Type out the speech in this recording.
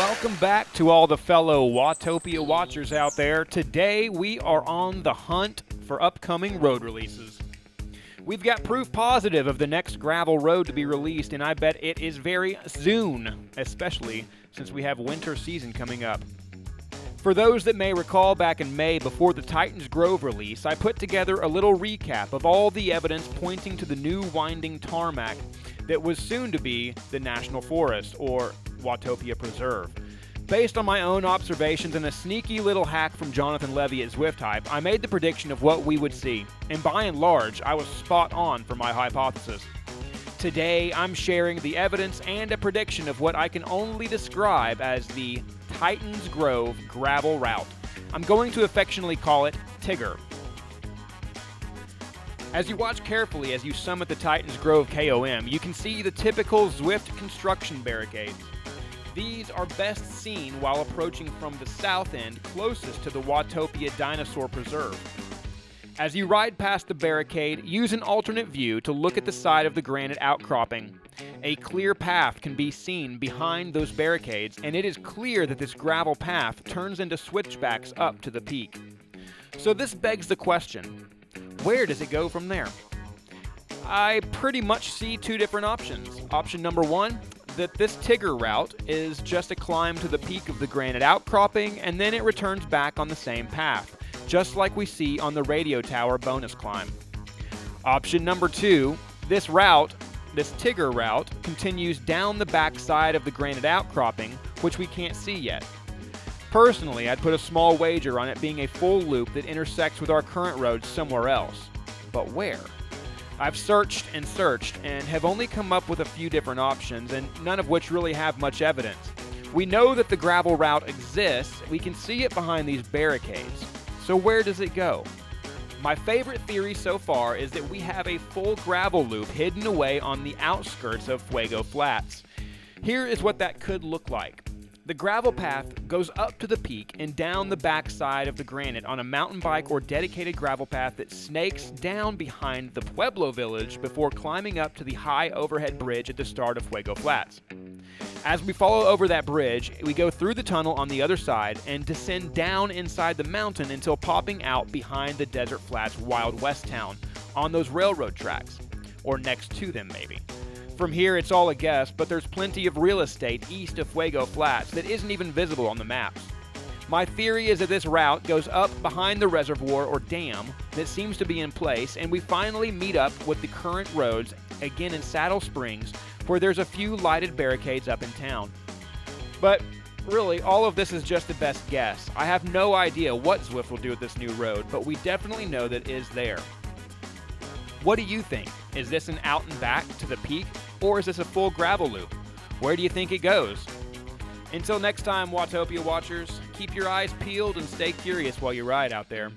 Welcome back to all the fellow Watopia watchers out there. Today we are on the hunt for upcoming road releases. We've got proof positive of the next gravel road to be released, and I bet it is very soon, especially since we have winter season coming up. For those that may recall, back in May before the Titans Grove release, I put together a little recap of all the evidence pointing to the new winding tarmac that was soon to be the National Forest, or Watopia Preserve. Based on my own observations and a sneaky little hack from Jonathan Levine at Zwift Hype, I made the prediction of what we would see, and by and large, I was spot on for my hypothesis. Today, I'm sharing the evidence and a prediction of what I can only describe as the Titans Grove gravel route. I'm going to affectionately call it Tigger. As you watch carefully as you summit the Titans Grove KOM, you can see the typical Zwift construction barricades. These are best seen while approaching from the south end closest to the Watopia Dinosaur Preserve. As you ride past the barricade, use an alternate view to look at the side of the granite outcropping. A clear path can be seen behind those barricades, and it is clear that this gravel path turns into switchbacks up to the peak. So this begs the question, where does it go from there? I pretty much see two different options. Option number one, that this Tigger route is just a climb to the peak of the granite outcropping and then it returns back on the same path, just like we see on the radio tower bonus climb. Option number two, this Tigger route, continues down the back side of the granite outcropping, which we can't see yet. Personally, I'd put a small wager on it being a full loop that intersects with our current road somewhere else. But where? I've searched and have only come up with a few different options, and none of which really have much evidence. We know that the gravel route exists, we can see it behind these barricades. So where does it go? My favorite theory so far is that we have a full gravel loop hidden away on the outskirts of Fuego Flats. Here is what that could look like. The gravel path goes up to the peak and down the back side of the granite on a mountain bike or dedicated gravel path that snakes down behind the Pueblo village before climbing up to the high overhead bridge at the start of Fuego Flats. As we follow over that bridge, we go through the tunnel on the other side and descend down inside the mountain until popping out behind the Desert Flats Wild West town on those railroad tracks, or next to them maybe. From here, it's all a guess, but there's plenty of real estate east of Fuego Flats that isn't even visible on the maps. My theory is that this route goes up behind the reservoir or dam that seems to be in place, and we finally meet up with the current roads, again in Saddle Springs, where there's a few lighted barricades up in town. But really, all of this is just a best guess. I have no idea what Zwift will do with this new road, but we definitely know that it is there. What do you think? Is this an out and back to the peak, or is this a full gravel loop? Where do you think it goes? Until next time, Watopia watchers, keep your eyes peeled and stay curious while you ride out there.